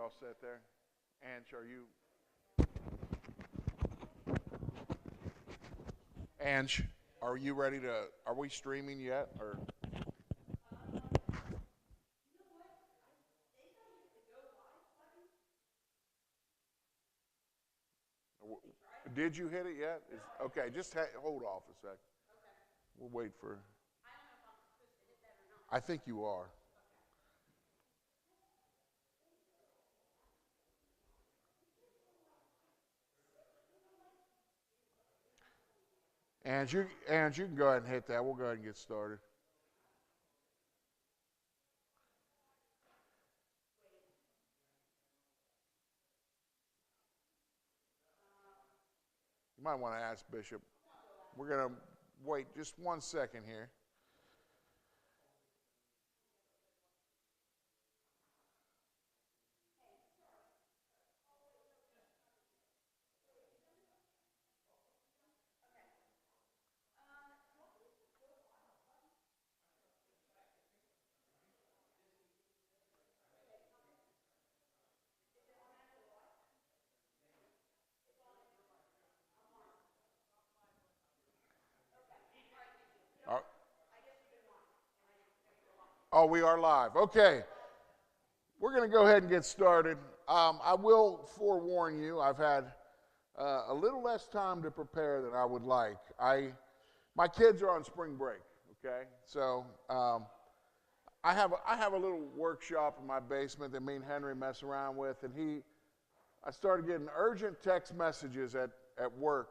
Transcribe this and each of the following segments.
all set there? Ange, are you? Ange, are you ready to? Are we streaming yet? Or did you hit it yet? Okay, just hold off a sec. We'll wait for. I think you are. Ange, you can go ahead and hit that. We'll go ahead and get started. You might want to ask Bishop. We're going to wait just 1 second here. Oh, we are live. Okay. We're going to go ahead and get started. I will forewarn you, I've had a little less time to prepare than I would like. My kids are on spring break, okay? So I have a little workshop in my basement that me and Henry mess around with, and I started getting urgent text messages at work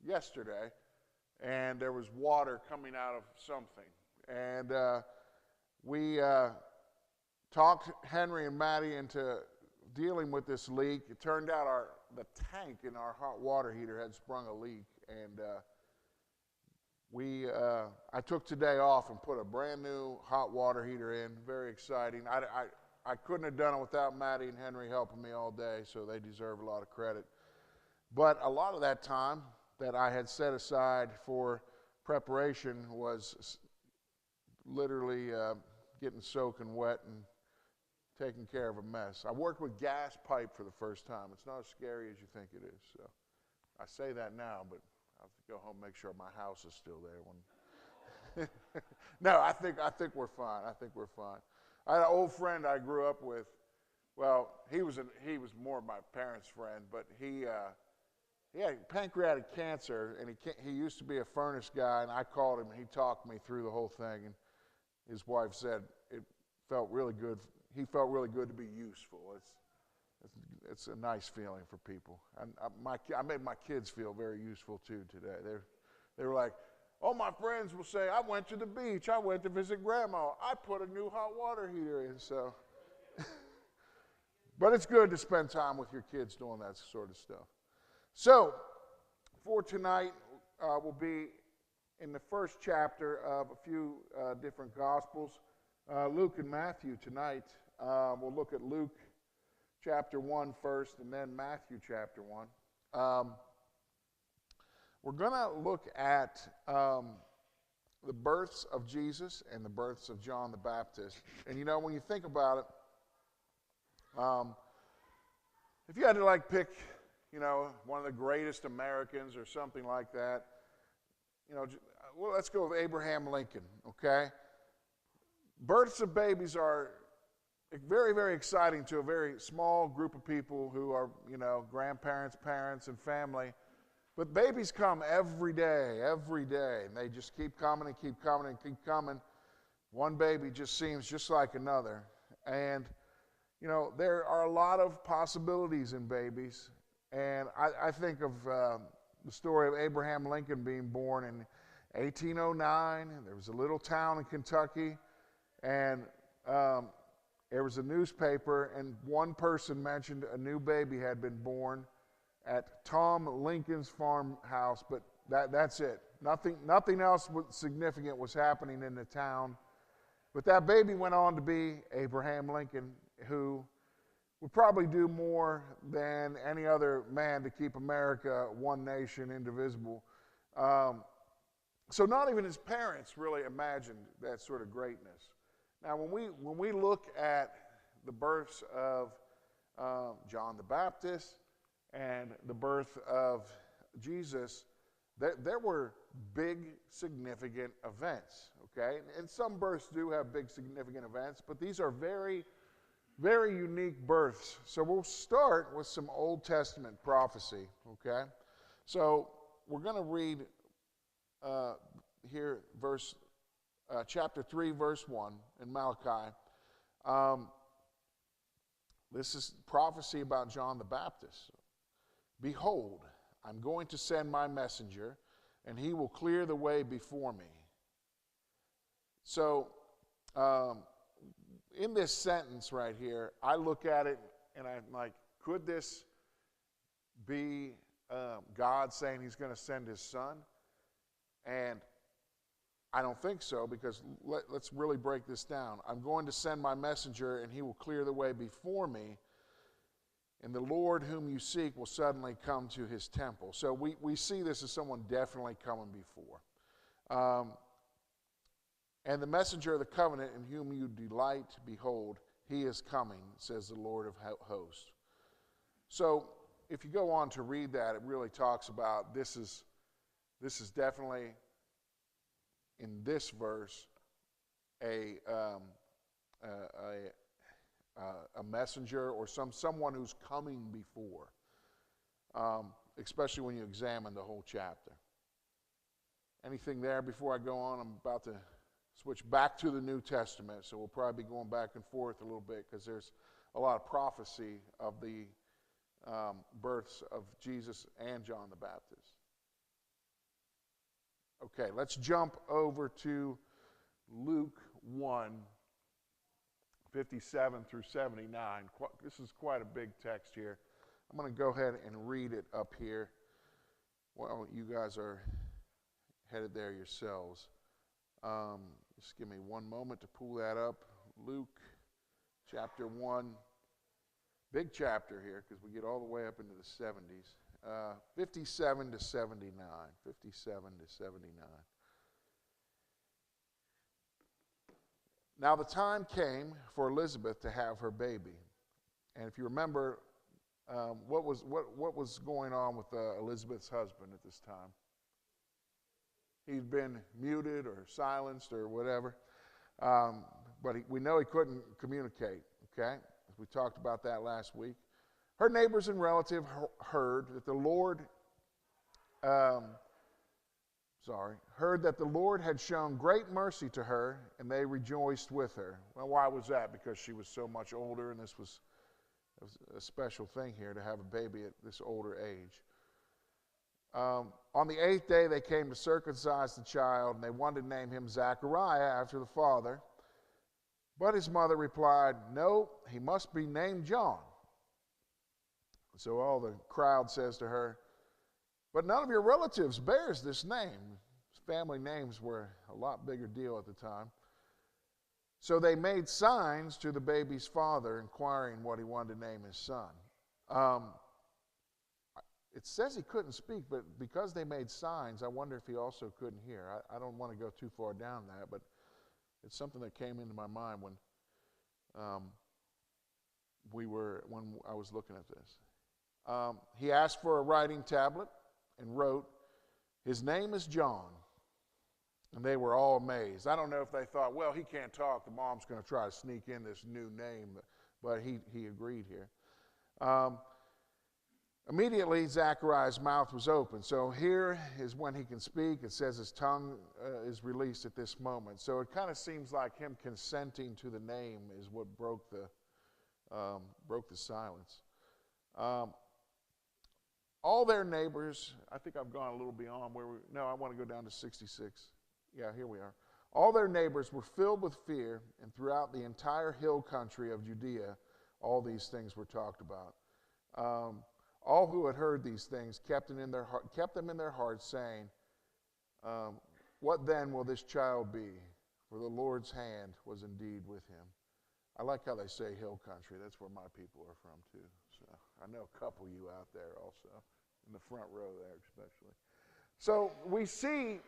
yesterday, and there was water coming out of something. And we talked Henry and Maddie into dealing with this leak. It turned out the tank in our hot water heater had sprung a leak, and I took today off and put a brand new hot water heater in. Very exciting. I couldn't have done it without Maddie and Henry helping me all day, so they deserve a lot of credit. But a lot of that time that I had set aside for preparation was literally getting soaking wet and taking care of a mess. I worked with gas pipe for the first time. It's not as scary as you think it is. So I say that now, but I'll have to go home and make sure my house is still there. No, I think we're fine. I think we're fine. I had an old friend I grew up with. Well, he was more my parents' friend, but he had pancreatic cancer, and he used to be a furnace guy, and I called him, and he talked me through the whole thing, and his wife said it felt really good. He felt really good to be useful. It's a nice feeling for people. I made my kids feel very useful too today. They were like, all my friends will say, I went to the beach, I went to visit grandma, I put a new hot water heater in. So, but it's good to spend time with your kids doing that sort of stuff. So, for tonight, we'll be in the first chapter of a few different Gospels, Luke and Matthew tonight. We'll look at Luke chapter 1 first, and then Matthew chapter 1. We're going to look at the births of Jesus and the births of John the Baptist. And you know, when you think about it, if you had to pick, one of the greatest Americans or something like that, well, let's go with Abraham Lincoln, okay? Births of babies are very, very exciting to a very small group of people who are, grandparents, parents, and family. But babies come every day, and they just keep coming and keep coming and keep coming. One baby just seems just like another. And, there are a lot of possibilities in babies. And I think of the story of Abraham Lincoln being born in 1809. There was a little town in Kentucky, and there was a newspaper, and one person mentioned a new baby had been born at Tom Lincoln's farmhouse, but that's it. Nothing else significant was happening in the town. But that baby went on to be Abraham Lincoln, who would probably do more than any other man to keep America one nation, indivisible. So not even his parents really imagined that sort of greatness. Now, when we look at the births of John the Baptist and the birth of Jesus, there were big, significant events, okay? And some births do have big, significant events, but these are very, very unique births. So we'll start with some Old Testament prophecy, okay? So we're going to read here chapter 3, verse 1 in Malachi. This is prophecy about John the Baptist. Behold, I'm going to send my messenger, and he will clear the way before me. So, in this sentence right here, I look at it and I'm like, could this be God saying he's going to send his son? And I don't think so, because let's really break this down. I'm going to send my messenger, and he will clear the way before me. And the Lord whom you seek will suddenly come to his temple. So we see this as someone definitely coming before. And the messenger of the covenant in whom you delight, behold, he is coming, says the Lord of hosts. So if you go on to read that, it really talks about this is definitely, in this verse, a messenger or someone who's coming before, especially when you examine the whole chapter. Anything there before I go on? I'm about to switch back to the New Testament, so we'll probably be going back and forth a little bit because there's a lot of prophecy of the births of Jesus and John the Baptist. Okay, let's jump over to Luke 1, 57 through 79. This is quite a big text here. I'm going to go ahead and read it up here while you guys are headed there yourselves. Just give me one moment to pull that up. Luke chapter 1. Big chapter here because we get all the way up into the 70s. 57 to 79. 57 to 79. Now the time came for Elizabeth to have her baby. And if you remember, what was going on with Elizabeth's husband at this time? He'd been muted or silenced or whatever. But we know he couldn't communicate, okay? We talked about that last week. Her neighbors and relatives heard that the Lord had shown great mercy to her, and they rejoiced with her. Well, why was that? Because she was so much older, and this was a special thing here to have a baby at this older age. On the 8th day, they came to circumcise the child, and they wanted to name him Zachariah after the father. But his mother replied, "No, he must be named John." So all the crowd says to her, "But none of your relatives bears this name." Family names were a lot bigger deal at the time. So they made signs to the baby's father, inquiring what he wanted to name his son. It says he couldn't speak, but because they made signs, I wonder if he also couldn't hear. I don't want to go too far down that, but it's something that came into my mind when I was looking at this. He asked for a writing tablet and wrote, "His name is John." And they were all amazed. I don't know if they thought, well, he can't talk, the mom's going to try to sneak in this new name, but he agreed here. Immediately, Zachariah's mouth was open. So here is when he can speak. It says his tongue is released at this moment. So it kind of seems like him consenting to the name is what broke the silence. All their neighbors, I think I've gone a little beyond I want to go down to 66. Yeah, here we are. All their neighbors were filled with fear, and throughout the entire hill country of Judea, all these things were talked about. All who had heard these things kept them in their hearts, saying, "What then will this child be? For the Lord's hand was indeed with him." I like how they say hill country. That's where my people are from too. So I know a couple of you out there also, in the front row there especially. So we see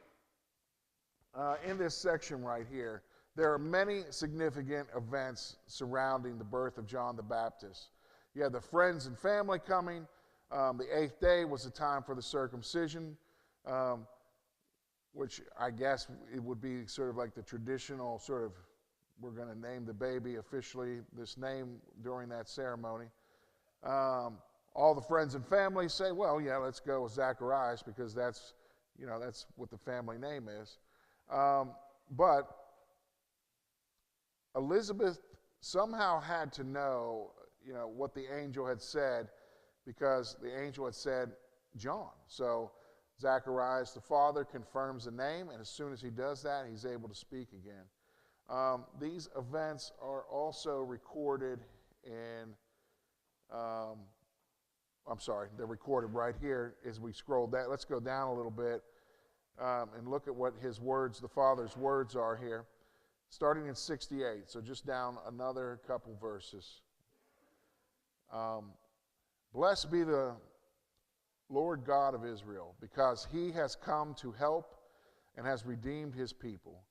in this section right here, there are many significant events surrounding the birth of John the Baptist. You had the friends and family coming. The 8th day was the time for the circumcision, which I guess it would be sort of like the traditional sort of, we're going to name the baby officially this name during that ceremony. All the friends and family say, well, yeah, let's go with Zacharias because that's what the family name is. But Elizabeth somehow had to know, what the angel had said, because the angel had said John. So Zacharias, the father, confirms the name, and as soon as he does that, he's able to speak again. These events are also recorded in, they're recorded right here as we scroll down. Let's go down a little bit and look at what the father's words are here. Starting in 68, so just down another couple verses. Blessed be the Lord God of Israel, because he has come to help and has redeemed his people.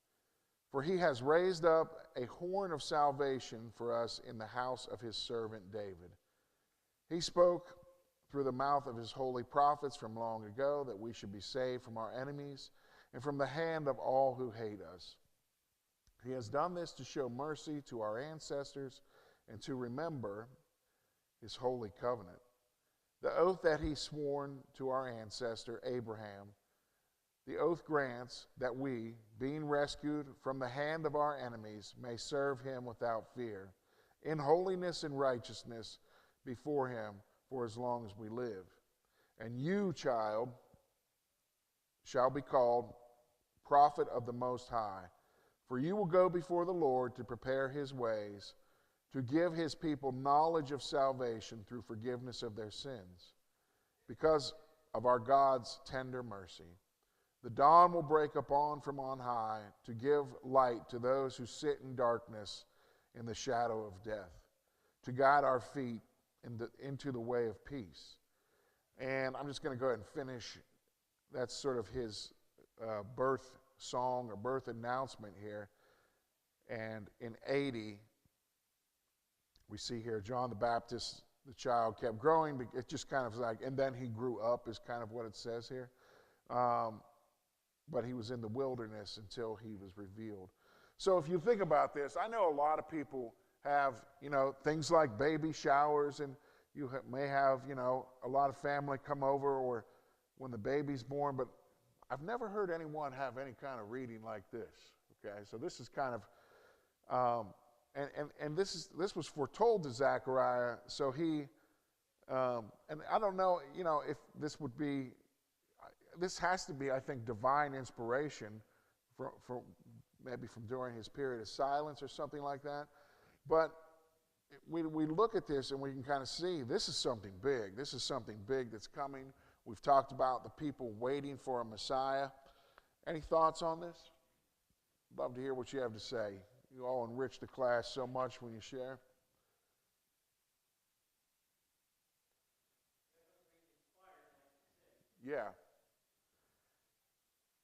For he has raised up a horn of salvation for us in the house of his servant David. He spoke through the mouth of his holy prophets from long ago that we should be saved from our enemies and from the hand of all who hate us. He has done this to show mercy to our ancestors and to remember his holy covenant. The oath that he sworn to our ancestor Abraham, the oath grants that we, being rescued from the hand of our enemies, may serve him without fear, in holiness and righteousness before him for as long as we live. And you, child, shall be called prophet of the Most High, for you will go before the Lord to prepare his ways, to give his people knowledge of salvation through forgiveness of their sins, because of our God's tender mercy. The dawn will break upon from on high to give light to those who sit in darkness in the shadow of death, to guide our feet into the way of peace. And I'm just going to go ahead and finish. That's sort of his birth song or birth announcement here. And in 80, we see here John the Baptist, the child kept growing. It just kind of like, and then he grew up is kind of what it says here. But he was in the wilderness until he was revealed. So if you think about this, I know a lot of people have, things like baby showers, and you may have, a lot of family come over or when the baby's born, but I've never heard anyone have any kind of reading like this, okay? So this is kind of, and this was foretold to Zechariah, so he, and I don't know, if this would be, this has to be, I think, divine inspiration from maybe from during his period of silence or something like that. But we look at this and we can kind of see this is something big. This is something big that's coming. We've talked about the people waiting for a Messiah. Any thoughts on this? Love to hear what you have to say. You all enrich the class so much when you share. Yeah.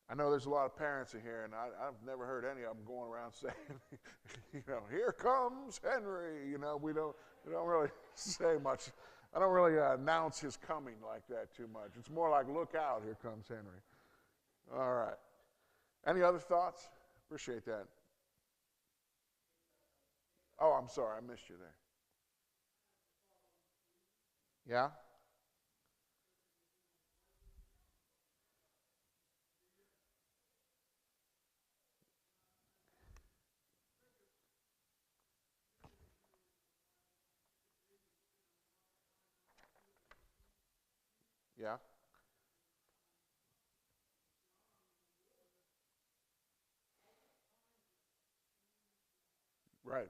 I know there's a lot of parents in here, and I've never heard any of them going around saying, here comes Henry. We don't really say much. I don't really announce his coming like that too much. It's more like, look out, here comes Henry. All right. Any other thoughts? Appreciate that. Oh, I'm sorry, I missed you there. Yeah? Yeah? Right.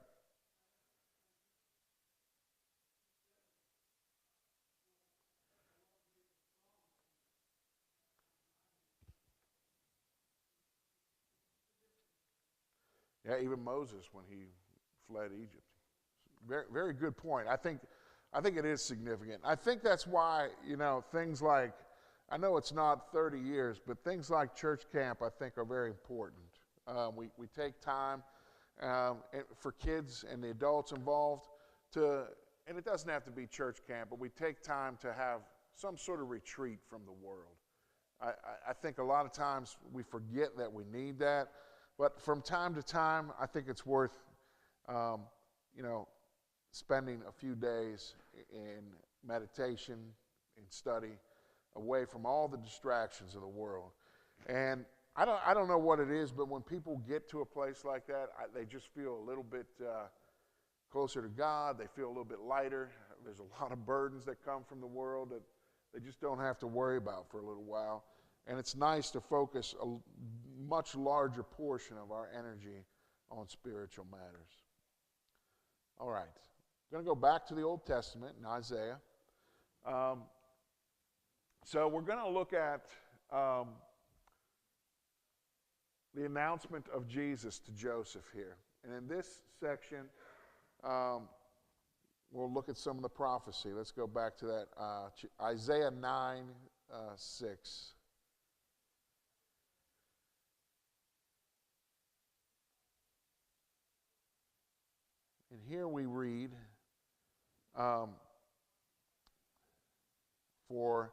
Yeah, even Moses when he fled Egypt. Very, very good point. I think it is significant. I think that's why, things like, I know it's not 30 years, but things like church camp I think are very important. We take time for kids and the adults involved to and it doesn't have to be church camp, but we take time to have some sort of retreat from the world. I think a lot of times we forget that we need that, but from time to time, I think it's worth, spending a few days in meditation, in study, away from all the distractions of the world. And I don't know what it is, but when people get to a place like that, they just feel a little bit closer to God. They feel a little bit lighter. There's a lot of burdens that come from the world that they just don't have to worry about for a little while. And it's nice to focus a much larger portion of our energy on spiritual matters. All right. I'm going to go back to the Old Testament in Isaiah. So we're going to look at the announcement of Jesus to Joseph here. And in this section, we'll look at some of the prophecy. Let's go back to that. Isaiah 9, 6. And here we read, for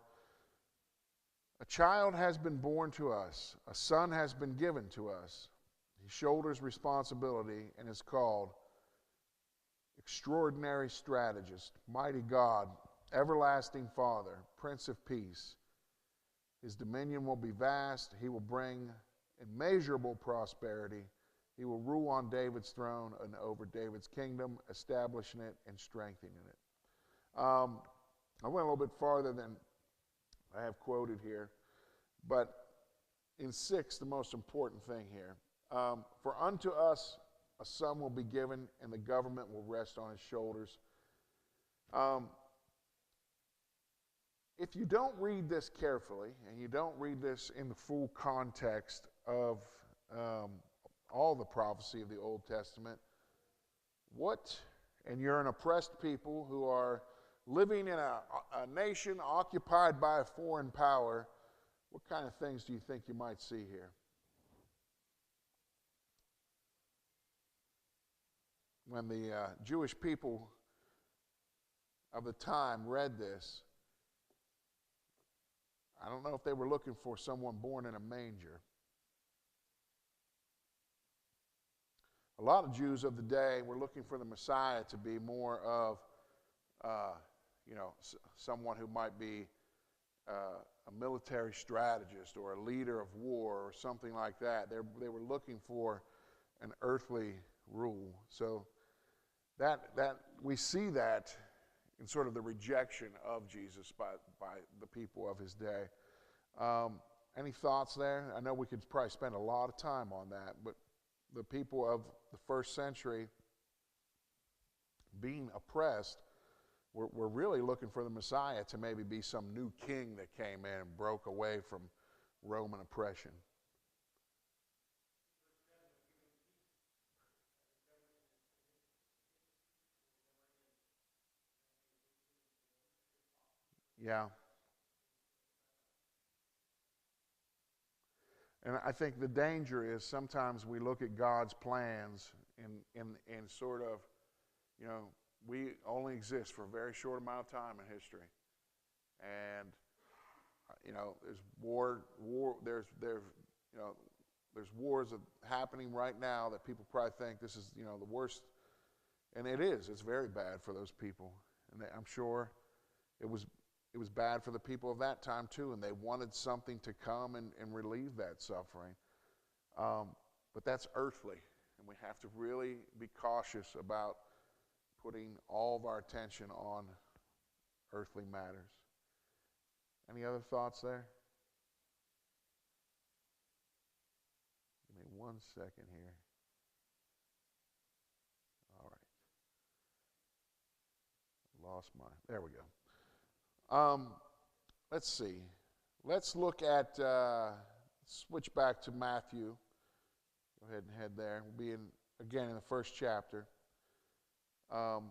a child has been born to us, a son has been given to us. He shoulders responsibility and is called Extraordinary Strategist, Mighty God, Everlasting Father, Prince of Peace. His dominion will be vast. He will bring immeasurable prosperity. He will rule on David's throne and over David's kingdom, establishing it and strengthening it. I went a little bit farther than I have quoted here, but in 6, the most important thing here. For unto us a son will be given, and the government will rest on his shoulders. If you don't read this carefully, and you don't read this in the full context of all the prophecy of the Old Testament, and you're an oppressed people who are living in a nation occupied by a foreign power, what kind of things do you think you might see here? When the Jewish people of the time read this, I don't know if they were looking for someone born in a manger. A lot of Jews of the day were looking for the Messiah to be more of, someone who might be a military strategist or a leader of war or something like that. They were looking for an earthly rule. So that we see that in sort of the rejection of Jesus by the people of his day. Any thoughts there? I know we could probably spend a lot of time on that, but the people of the first century being oppressed were really looking for the Messiah to maybe be some new king that came in and broke away from Roman oppression. Yeah. And I think the danger is sometimes we look at God's plans in sort of, we only exist for a very short amount of time in history. And, there's wars happening right now that people probably think this is, the worst. And it is. It's very bad for those people. And I'm sure it was bad for the people of that time too, and they wanted something to come and relieve that suffering. But that's earthly, and we have to really be cautious about putting all of our attention on earthly matters. Any other thoughts there? Give me 1 second here. All right. There we go. Let's see. Let's look at, switch back to Matthew. Go ahead and head there. We'll be again in the first chapter. Let's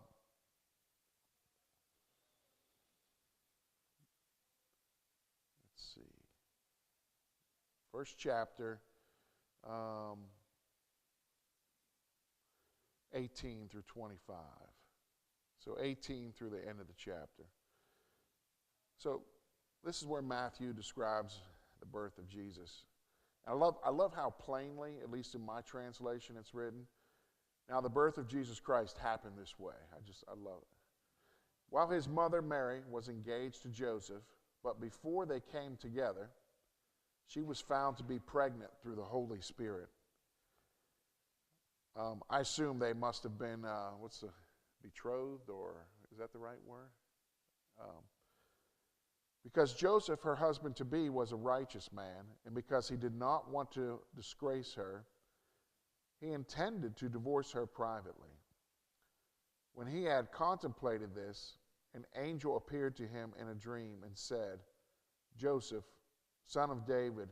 see. First chapter, 18 through 25. So 18 through the end of the chapter. So this is where Matthew describes the birth of Jesus. I love how plainly, at least in my translation, it's written. Now, the birth of Jesus Christ happened this way. I love it. While his mother Mary was engaged to Joseph, but before they came together, she was found to be pregnant through the Holy Spirit. I assume they must have been, betrothed, or is that the right word? Because Joseph, her husband-to-be, was a righteous man, and because he did not want to disgrace her, he intended to divorce her privately. When he had contemplated this, an angel appeared to him in a dream and said, Joseph, son of David,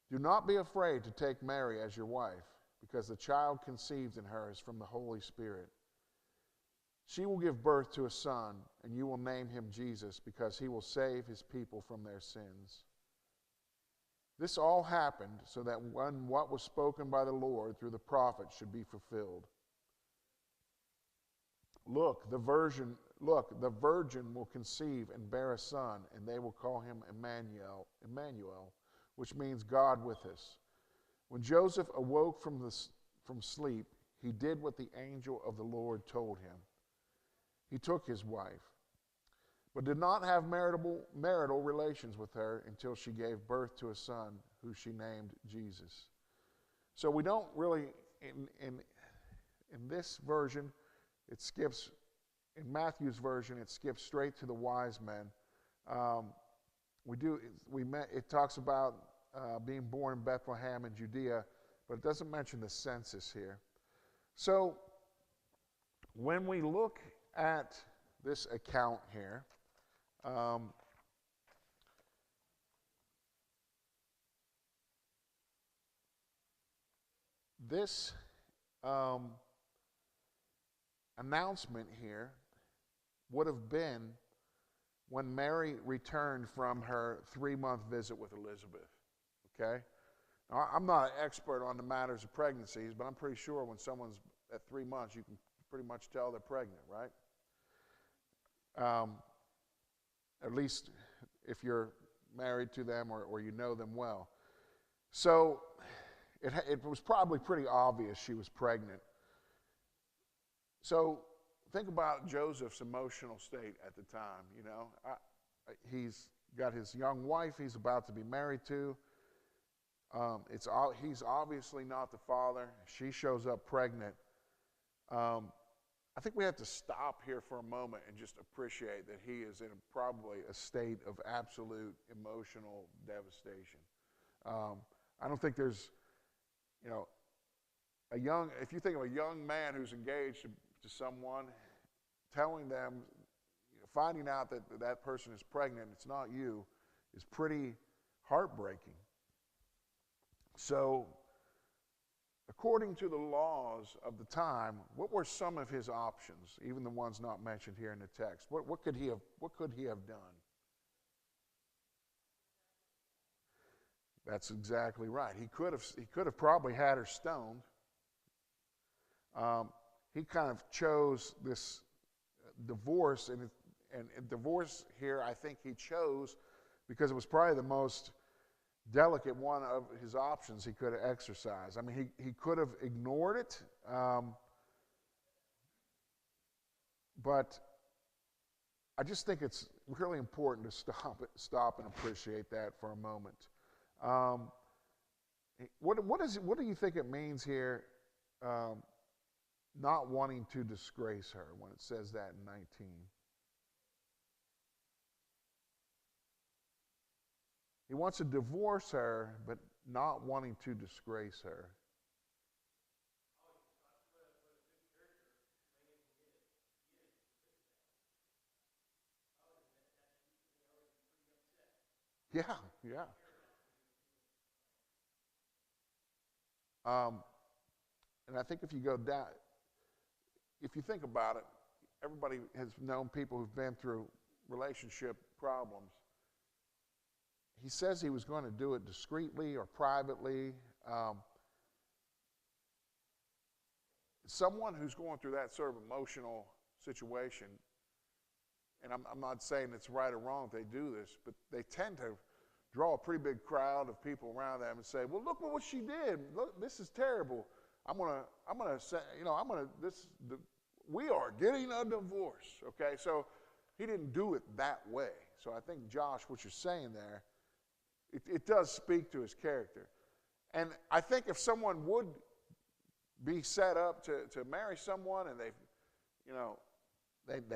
do not be afraid to take Mary as your wife, because the child conceived in her is from the Holy Spirit. She will give birth to a son, and you will name him Jesus, because he will save his people from their sins. This all happened so that when what was spoken by the Lord through the prophet should be fulfilled. Look, the virgin will conceive and bear a son, and they will call him Emmanuel, which means God with us. When Joseph awoke from sleep, he did what the angel of the Lord told him. He took his wife, but did not have marital relations with her until she gave birth to a son, who she named Jesus. So we don't really, in this version, it skips, in Matthew's version, it skips straight to the wise men. It talks about being born in Bethlehem in Judea, but it doesn't mention the census here. So when we look at this account here, this announcement here would have been when Mary returned from her 3-month visit with Elizabeth. Okay? Now, I'm not an expert on the matters of pregnancies, but I'm pretty sure when someone's at 3 months, you can pretty much tell they're pregnant, right? At least if you're married to them or you know them well. So it was probably pretty obvious she was pregnant. So think about Joseph's emotional state at the time. You know, he's got his young wife he's about to be married to. He's obviously not the father. She shows up pregnant. I think we have to stop here for a moment and just appreciate that he is in probably a state of absolute emotional devastation. I don't think there's, if you think of a young man who's engaged to someone, telling them, finding out that that person is pregnant, it's not you, is pretty heartbreaking. So, according to the laws of the time, what were some of his options, even the ones not mentioned here in the text? What could he have done? That's exactly right. He could have probably had her stoned. He kind of chose this divorce, and divorce here I think he chose because it was probably the most delicate one of his options he could have exercised. I mean, he could have ignored it, but I just think it's really important to stop and appreciate that for a moment. What do you think it means here, not wanting to disgrace her, when it says that in 19? He wants to divorce her, but not wanting to disgrace her. Yeah, yeah. And I think if you go down, if you think about it, everybody has known people who've been through relationship problems. He says he was going to do it discreetly or privately. Someone who's going through that sort of emotional situation and I'm not saying it's right or wrong if they do this, but they tend to draw a pretty big crowd of people around them and say, well, look what she did. Look, this is terrible. We are getting a divorce, okay? So he didn't do it that way. So I think, Josh, what you're saying there, it does speak to his character. And I think if someone would be set up to marry someone and they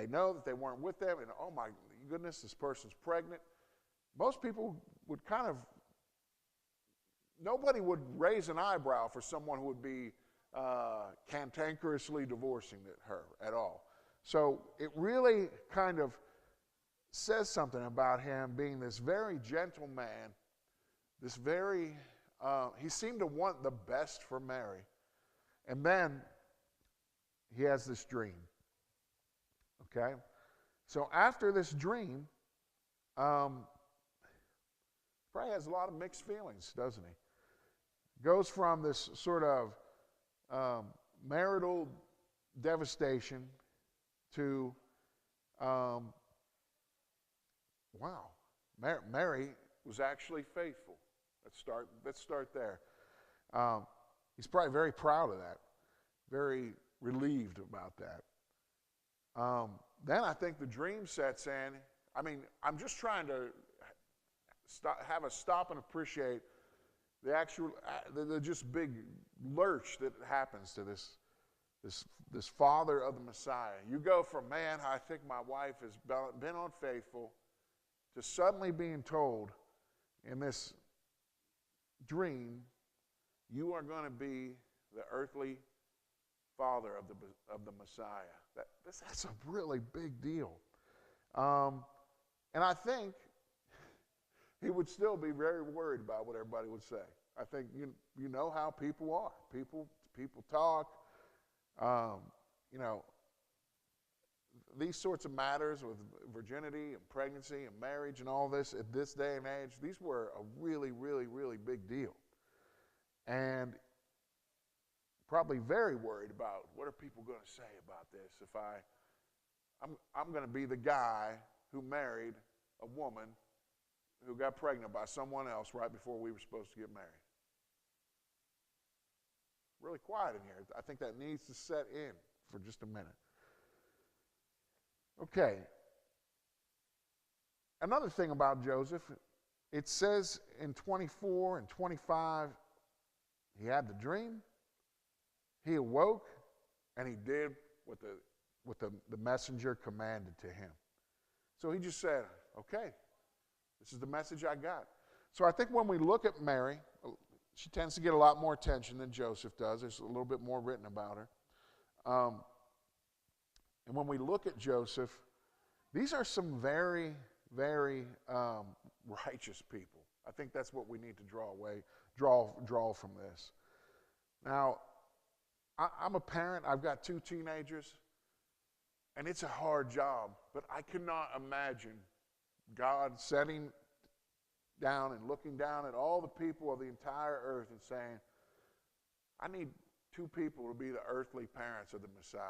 know that they weren't with them and, oh my goodness, this person's pregnant, most people would nobody would raise an eyebrow for someone who would be cantankerously divorcing her at all. So it really kind of says something about him being this very gentle man, he seemed to want the best for Mary. And then he has this dream. Okay? So after this dream, probably has a lot of mixed feelings, doesn't he? Goes from this sort of marital devastation to, Mary was actually faithful. Let's start there. He's probably very proud of that, very relieved about that. Then I think the dream sets in. I mean, I'm just trying to have us stop and appreciate the just big lurch that happens to this father of the Messiah. You go from, man, I think my wife has been unfaithful, to suddenly being told in this dream, you are going to be the earthly father of the Messiah. That's a really big deal. And I think he would still be very worried about what everybody would say. I think you know how people are. People talk. These sorts of matters with virginity and pregnancy and marriage and all this at this day and age, these were a really, really, really big deal. And probably very worried about what are people going to say about this if I'm going to be the guy who married a woman who got pregnant by someone else right before we were supposed to get married. Really quiet in here. I think that needs to set in for just a minute. Okay. Another thing about Joseph, it says in 24 and 25, he had the dream, he awoke, and he did what the messenger commanded to him. So he just said, okay, this is the message I got. So I think when we look at Mary, she tends to get a lot more attention than Joseph does. There's a little bit more written about her. And when we look at Joseph, these are some very, very righteous people. I think that's what we need to draw from this. Now, I'm a parent. I've got 2 teenagers, and it's a hard job. But I cannot imagine God sitting down and looking down at all the people of the entire earth and saying, I need 2 people to be the earthly parents of the Messiah.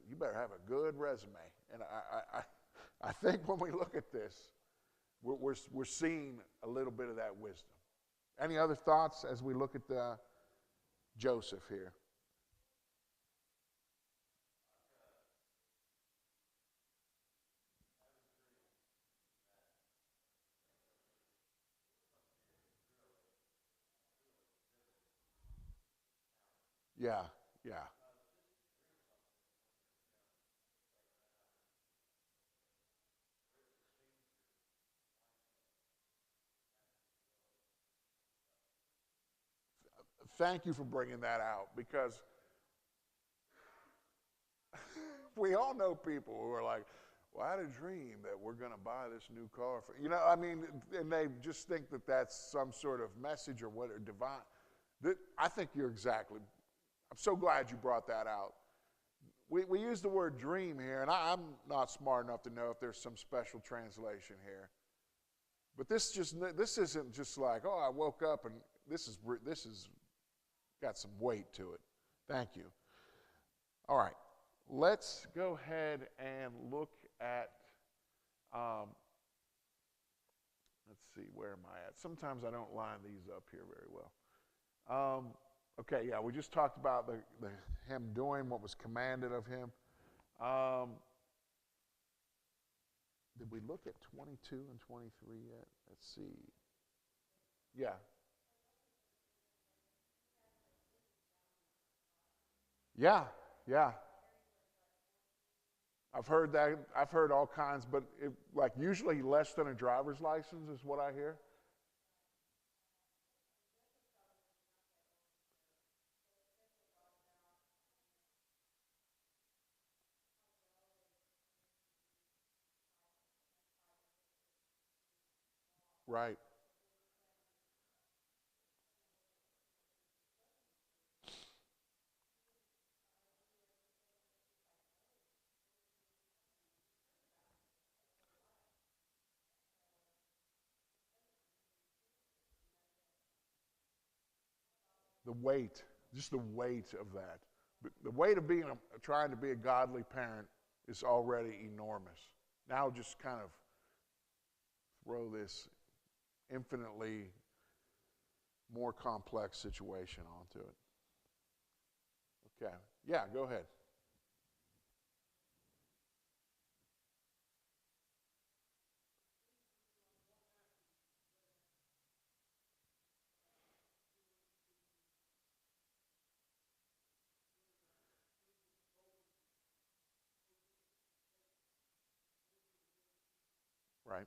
You better have a good resume. And I think when we look at this, we're seeing a little bit of that wisdom. Any other thoughts as we look at Joseph here? Yeah. Thank you for bringing that out, because we all know people who are like, well, I had a dream that we're going to buy this new car. And they just think that that's some sort of message or divine. I think you're exactly. I'm so glad you brought that out. We use the word dream here, and I'm not smart enough to know if there's some special translation here. But this isn't just like, oh, I woke up and this is got some weight to it. Thank you. All right. let's go ahead and look at, let's see, where am I at? Sometimes I don't line these up here very well. Okay, yeah, we just talked about him doing what was commanded of him. Did we look at 22 and 23 yet? Let's see. Yeah. Yeah, yeah. I've heard that. I've heard all kinds, but like usually less than a driver's license is what I hear. Right. The weight, just the weight of that. The weight of trying to be a godly parent is already enormous. Now just kind of throw this infinitely more complex situation onto it. Okay. Yeah, go ahead. Right.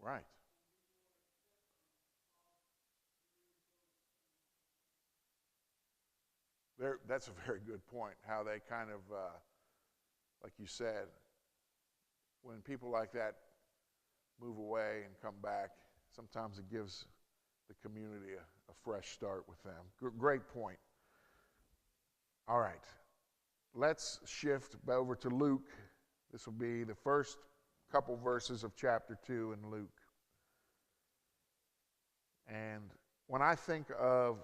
Right. That's a very good point. How they kind of, like you said, when people like that move away and come back, sometimes it gives the community a fresh start with them. Great point. All right. Let's shift over to Luke. This will be the first couple verses of chapter 2 in Luke. And when I think of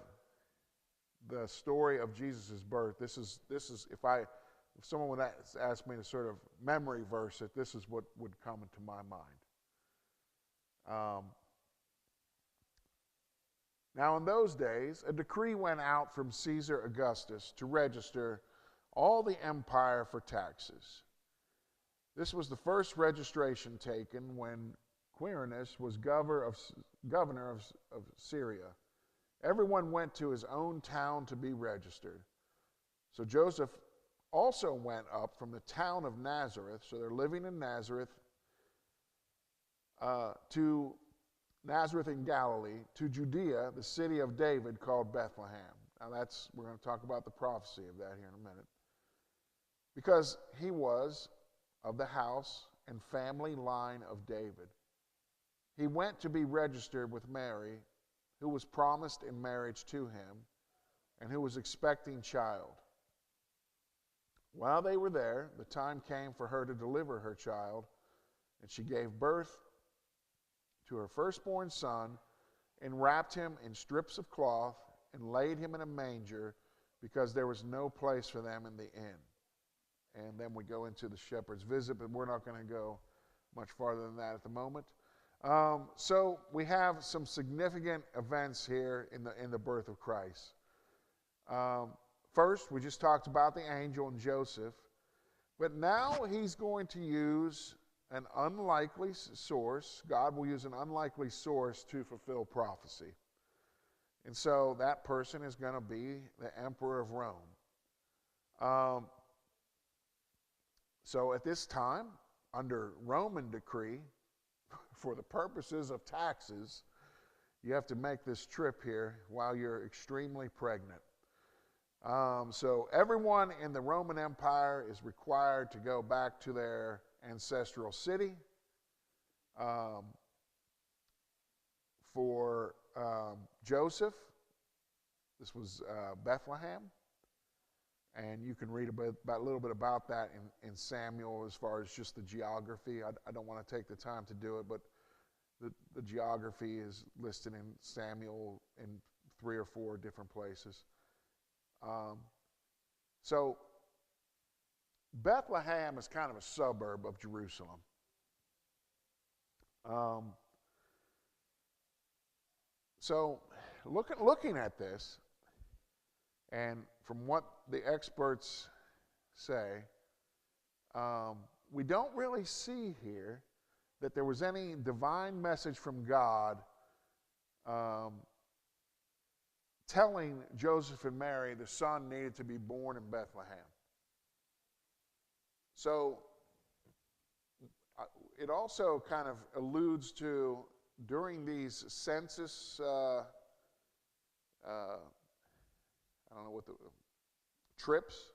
the story of Jesus' birth, this is if someone would ask me to sort of memory verse it, this is what would come into my mind. Now in those days, a decree went out from Caesar Augustus to register all the empire for taxes. This was the first registration taken when Quirinius was governor of Syria. Everyone went to his own town to be registered. So Joseph also went up from the town of Nazareth, so they're living in Nazareth, to Nazareth in Galilee, to Judea, the city of David called Bethlehem. Now we're going to talk about the prophecy of that here in a minute. Because he was of the house and family line of David. He went to be registered with Mary, who was promised in marriage to him, and who was expecting child. While they were there, the time came for her to deliver her child, and she gave birth to her firstborn son, and wrapped him in strips of cloth, and laid him in a manger, because there was no place for them in the inn. And then we go into the shepherd's visit, but we're not going to go much farther than that at the moment. So we have some significant events here in the birth of Christ. First, we just talked about the angel and Joseph, but now he's going to use an unlikely source. God will use an unlikely source to fulfill prophecy. And so that person is going to be the emperor of Rome. So at this time, under Roman decree, for the purposes of taxes, you have to make this trip here while you're extremely pregnant. So everyone in the Roman Empire is required to go back to their ancestral city For Joseph, this was Bethlehem. And you can read a little bit about that in Samuel as far as just the geography. I don't want to take the time to do it, but the geography is listed in Samuel in 3 or 4 different places. So Bethlehem is kind of a suburb of Jerusalem. So looking at this, and from what the experts say, we don't really see here that there was any divine message from God telling Joseph and Mary the son needed to be born in Bethlehem. So it also kind of alludes to during these census, I don't know what the trips.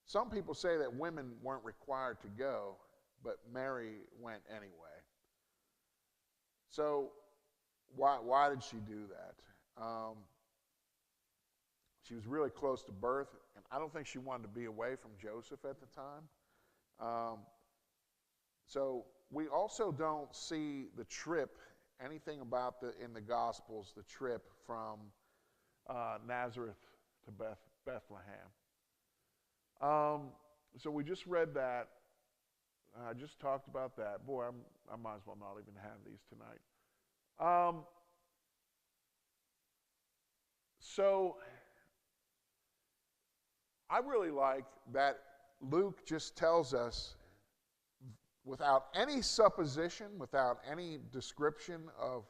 Some people say that women weren't required to go, but Mary went anyway. So why did she do that? She was really close to birth, and I don't think she wanted to be away from Joseph at the time. So we also don't see the trip, anything about in the Gospels, the trip from Nazareth to Bethlehem. So we just read that. I just talked about that. Boy, I might as well not even have these tonight. So I really like that Luke just tells us, without any supposition, without any description of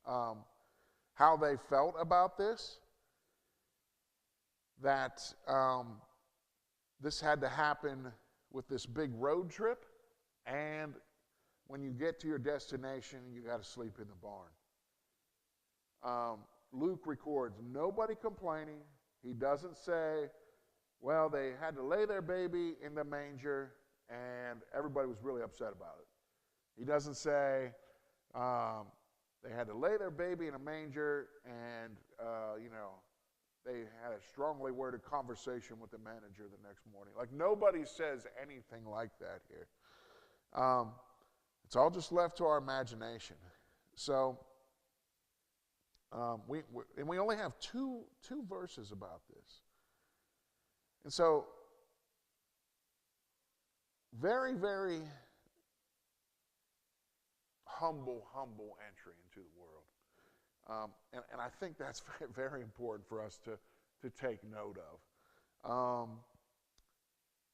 how they felt about this, that this had to happen with this big road trip, and when you get to your destination, you got to sleep in the barn. Luke records nobody complaining. He doesn't say, well, they had to lay their baby in the manger and everybody was really upset about it. He doesn't say they had to lay their baby in a manger and, they had a strongly worded conversation with the manager the next morning. Like, nobody says anything like that here. It's all just left to our imagination. So, we only have two verses about this. And so, very, very humble entry into the world. And I think that's very, very important for us to take note of.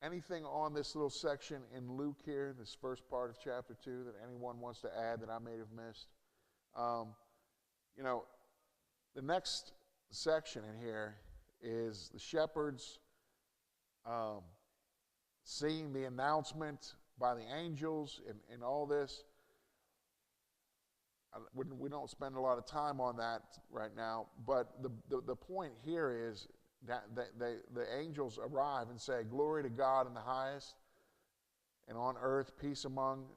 Anything on this little section in Luke here, this first part of chapter 2, that anyone wants to add that I may have missed? The next section in here is the shepherds seeing the announcement by the angels and all this. We don't spend a lot of time on that right now, but the point here is that the angels arrive and say, "Glory to God in the highest, and on earth peace among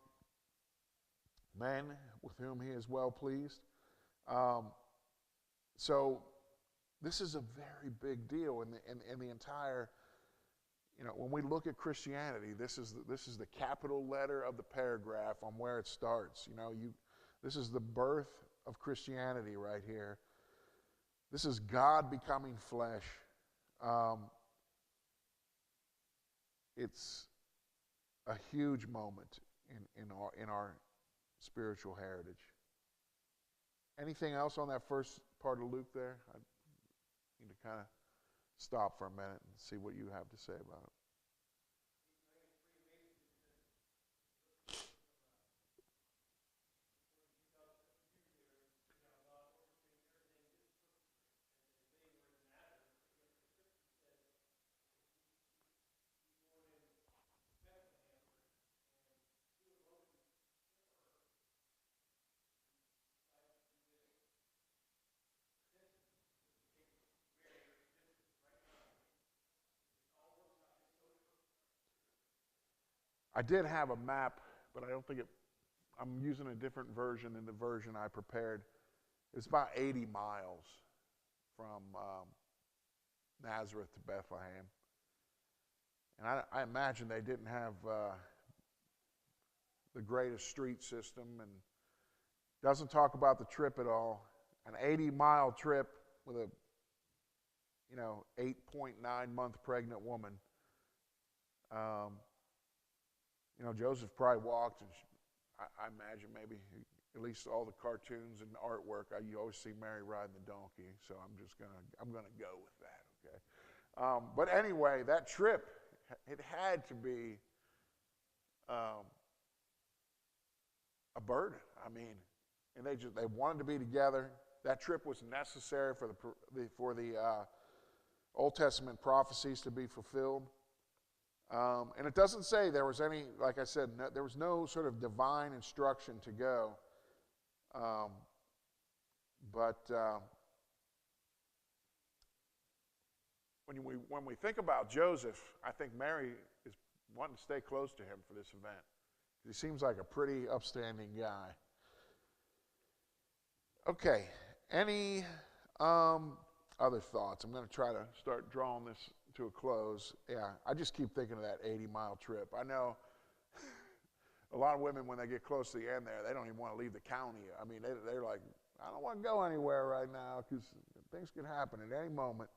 men with whom he is well pleased." So this is a very big deal in the entire. When we look at Christianity, this is the capital letter of the paragraph on where it starts. This is the birth of Christianity right here. This is God becoming flesh. It's a huge moment in our spiritual heritage. Anything else on that first part of Luke there? I need to kind of stop for a minute and see what you have to say about it. I did have a map, but I don't think I'm using a different version than the version I prepared. It's about 80 miles from Nazareth to Bethlehem. And I imagine they didn't have the greatest street system, and doesn't talk about the trip at all. An 80-mile trip with a 8.9-month pregnant woman. Joseph probably walked, and I imagine maybe at least all the cartoons and artwork, you always see Mary riding the donkey. So I'm gonna go with that. Okay. But anyway, that trip, it had to be a burden. I mean, and they wanted to be together. That trip was necessary for the Old Testament prophecies to be fulfilled. And it doesn't say there was any, like I said, there was no sort of divine instruction to go. But when we think about Joseph, I think Mary is wanting to stay close to him for this event. He seems like a pretty upstanding guy. Okay, any other thoughts? I'm going to try to start drawing this to a close. Yeah, I just keep thinking of that 80-mile trip. I know a lot of women, when they get close to the end there, they don't even want to leave the county. I mean, they're like, I don't want to go anywhere right now because things can happen at any moment.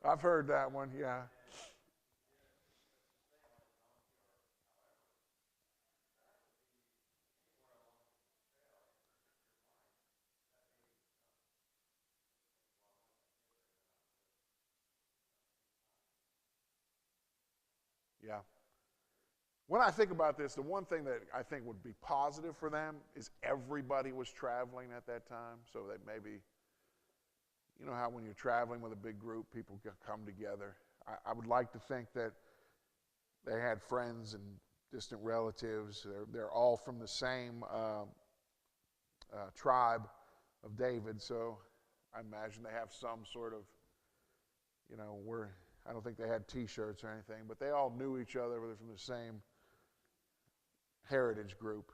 I've heard that one, yeah. Yeah. When I think about this, the one thing that I think would be positive for them is everybody was traveling at that time. So that maybe, you know how when you're traveling with a big group, people come together. I would like to think that they had friends and distant relatives. They're all from the same tribe of David. So I imagine they have some sort of, I don't think they had T-shirts or anything, but they all knew each other. They're from the same heritage group.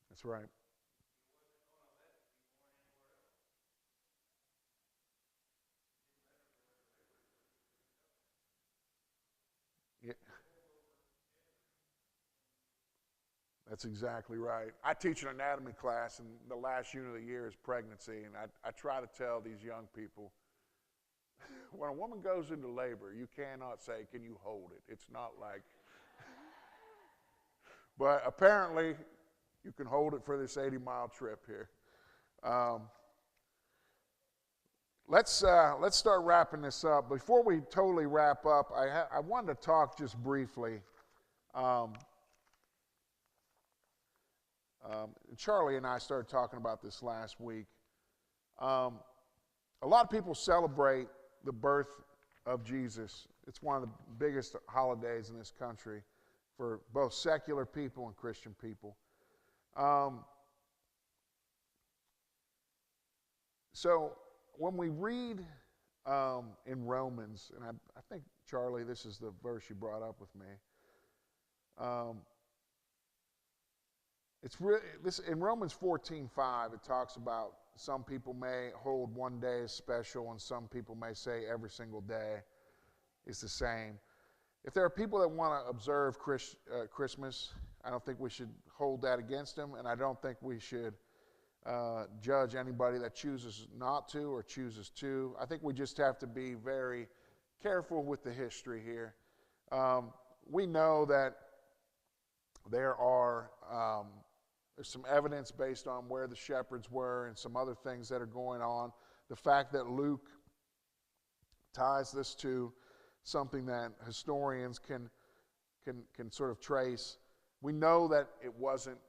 That's right. Yeah, that's exactly right. I teach an anatomy class, and the last unit of the year is pregnancy, and I try to tell these young people, when a woman goes into labor, you cannot say, can you hold it? It's not like, but apparently you can hold it for this 80-mile trip here. Let's start wrapping this up. Before we totally wrap up, I wanted to talk just briefly. Charlie and I started talking about this last week. A lot of people celebrate the birth of Jesus. It's one of the biggest holidays in this country for both secular people and Christian people. So when we read in Romans, and I think, Charlie, this is the verse you brought up with me. In Romans 14:5, it talks about some people may hold one day as special, and some people may say every single day is the same. If there are people that want to observe Christmas, I don't think we should hold that against them, and I don't think we should judge anybody that chooses not to or chooses to. I think we just have to be very careful with the history here. We know that there's some evidence based on where the shepherds were and some other things that are going on. The fact that Luke ties this to something that historians can sort of trace. We know that it wasn't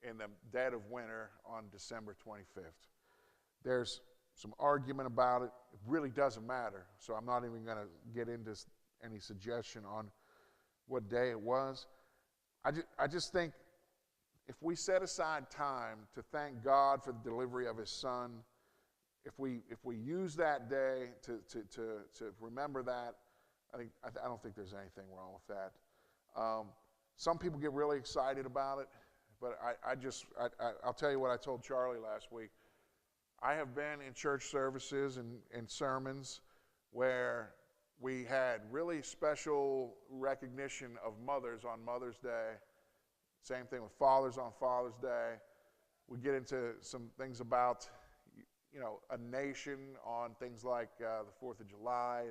in the dead of winter on December 25th. There's some argument about it. It really doesn't matter. So I'm not even going to get into any suggestion on what day it was. I just think if we set aside time to thank God for the delivery of his son, if we use that day to remember that, I don't think there's anything wrong with that. Some people get really excited about it, but I'll tell you what I told Charlie last week. I have been in church services and sermons where we had really special recognition of mothers on Mother's Day. Same thing with fathers on Father's Day. We get into some things about, a nation on things like the 4th of July,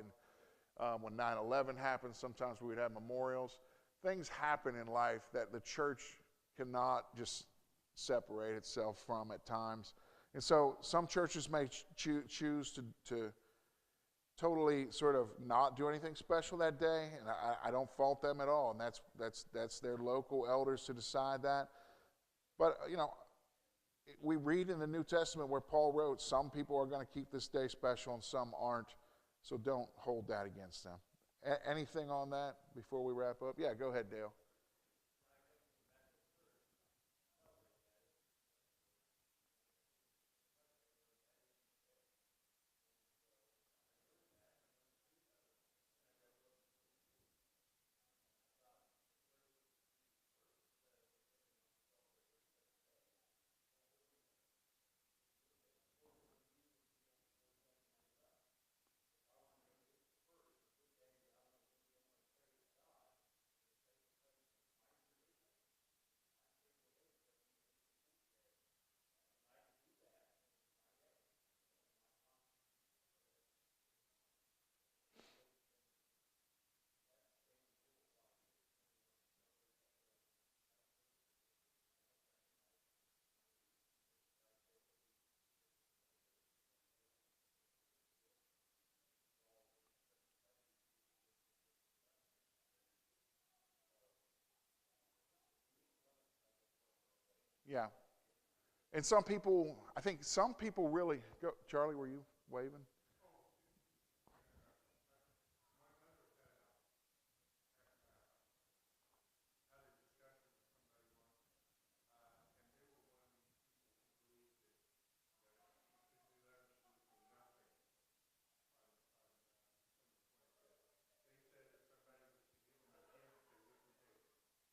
and when 9/11 happens, sometimes we would have memorials. Things happen in life that the church cannot just separate itself from at times. And so some churches may choose to totally sort of not do anything special that day, and I don't fault them at all, and that's their local elders to decide that. But, we read in the New Testament where Paul wrote, some people are going to keep this day special and some aren't, so don't hold that against them. Anything on that before we wrap up? Yeah, go ahead, Dale. Yeah. And I think some people really, Charlie, were you waving?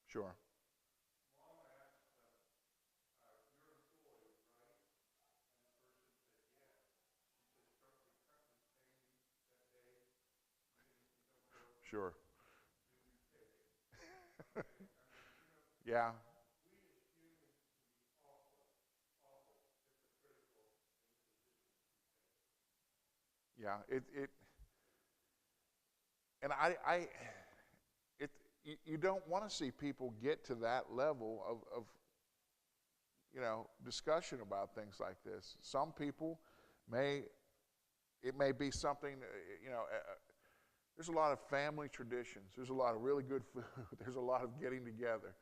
Sure. Sure. Yeah. Yeah. And you don't want to see people get to that level of discussion about things like this. Some people it may be something, there's a lot of family traditions. There's a lot of really good food. There's a lot of getting together.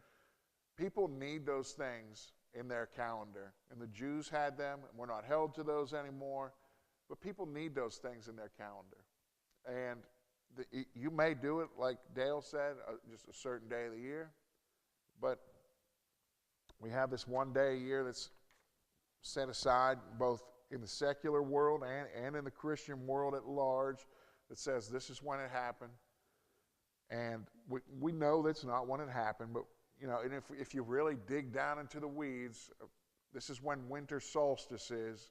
People need those things in their calendar. And the Jews had them, and we're not held to those anymore. But people need those things in their calendar. And you may do it, like Dale said, just a certain day of the year. But we have this one day a year that's set aside both in the secular world and in the Christian world at large that says this is when it happened. And we know that's not when it happened, but and if you really dig down into the weeds, this is when winter solstice is,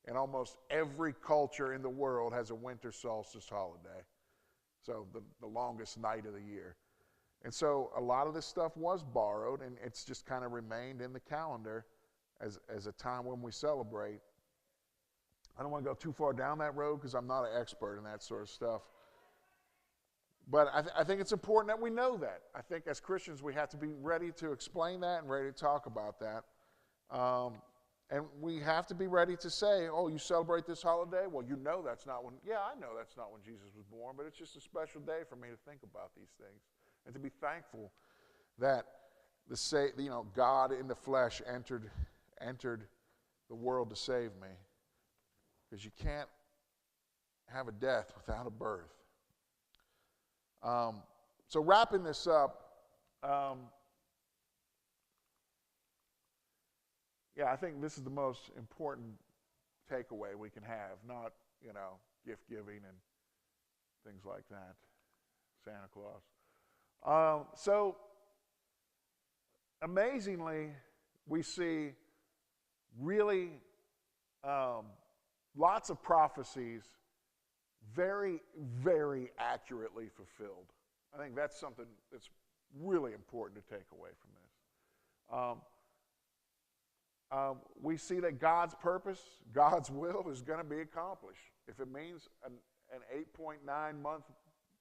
and almost every culture in the world has a winter solstice holiday. So the longest night of the year. And so a lot of this stuff was borrowed, and it's just kind of remained in the calendar as a time when we celebrate. I don't want to go too far down that road because I'm not an expert in that sort of stuff. But I think it's important that we know that. I think as Christians we have to be ready to explain that and ready to talk about that. And we have to be ready to say, oh, you celebrate this holiday? Well, that's not when, I know that's not when Jesus was born, but it's just a special day for me to think about these things and to be thankful that God in the flesh entered the world to save me. Because you can't have a death without a birth. So wrapping this up, yeah, I think this is the most important takeaway we can have, not, gift giving and things like that. Santa Claus. So amazingly, we see really lots of prophecies very, very accurately fulfilled. I think that's something that's really important to take away from this. We see that God's purpose, God's will is going to be accomplished. If it means an 8.9-month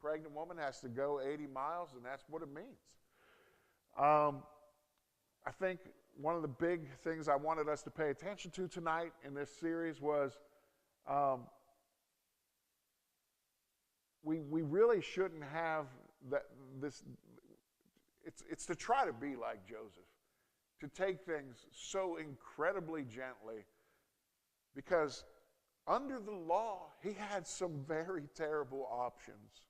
pregnant woman has to go 80 miles, then that's what it means. I think one of the big things I wanted us to pay attention to tonight in this series was we really shouldn't have this. It's to try to be like Joseph, to take things so incredibly gently, because under the law, he had some very terrible options.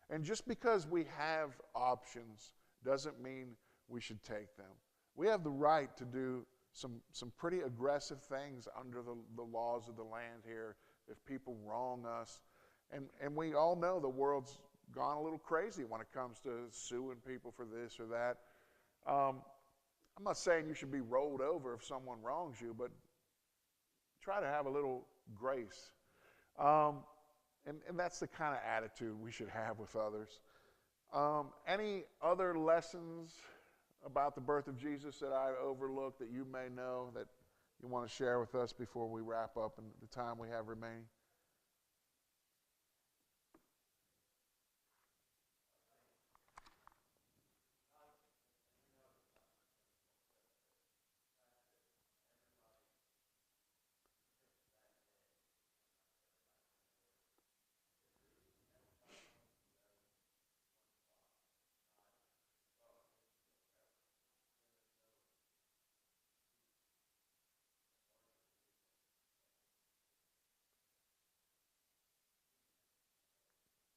And just because we have options doesn't mean we should take them. We have the right to do some pretty aggressive things under the laws of the land here if people wrong us. And we all know the world's gone a little crazy when it comes to suing people for this or that. I'm not saying you should be rolled over if someone wrongs you, but try to have a little grace. And that's the kind of attitude we should have with others. Any other lessons about the birth of Jesus that I overlooked that you may know that you want to share with us before we wrap up in the time we have remaining?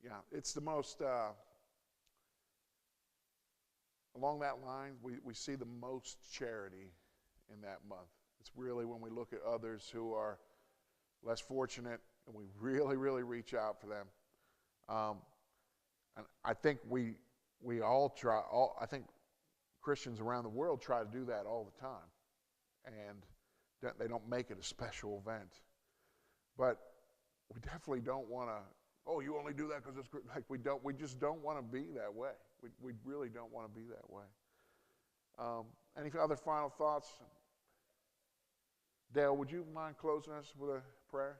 Yeah, it's the most, along that line, we see the most charity in that month. It's really when we look at others who are less fortunate and we really, really reach out for them. And I think we all try, I think Christians around the world try to do that all the time. And they don't make it a special event. But we definitely don't want to, oh, you only do that because it's like we just don't want to be that way. We really don't want to be that way. Any other final thoughts? Dale, would you mind closing us with a prayer?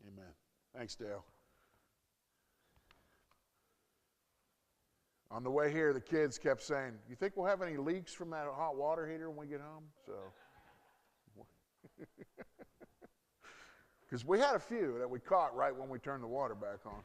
Amen. Thanks, Dale. On the way here, the kids kept saying, you think we'll have any leaks from that hot water heater when we get home? So, because we had a few that we caught right when we turned the water back on.